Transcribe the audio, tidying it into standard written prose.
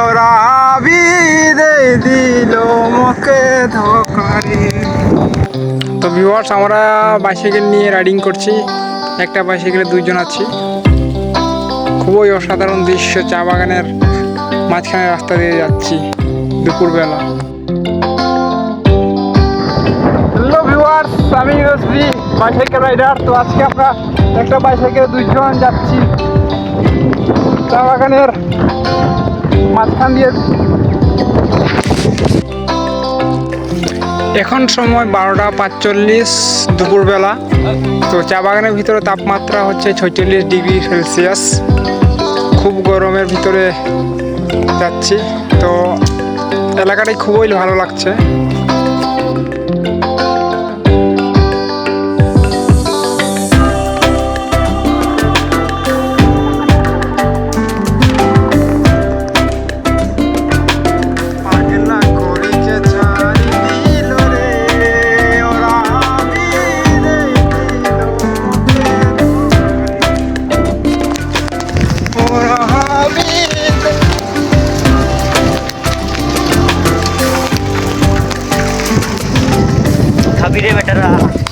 ওরা বিদায় দিল মুখে ধোকারে। তো ভিউয়ার্স, আমরা বাইসাইকেল নিয়ে রাইডিং করছি। একটা বাইসাইকেলে দুইজন আছি। খুবই অসাধারণ দৃশ্য, চা বাগানের মাঝখানে রাস্তা দিয়ে যাচ্ছি দুপুরবেলা। হ্যালো ভিউয়ার্স, আমি ইউএসবি বাইসাইকেল রাইডার। তো আজকে আমরা একটা বাইসাইকেলে দুইজন যাচ্ছি চা বাগানের মাঝখান দিয়ে। এখন সময় 12:45 দুপুরবেলা। তো চা বাগানের ভিতরে তাপমাত্রা হচ্ছে 46 ডিগ্রি সেলসিয়াস। খুব গরমের ভিতরে যাচ্ছি। তো এলাকাটাই খুবই ভালো লাগছে। Habire better.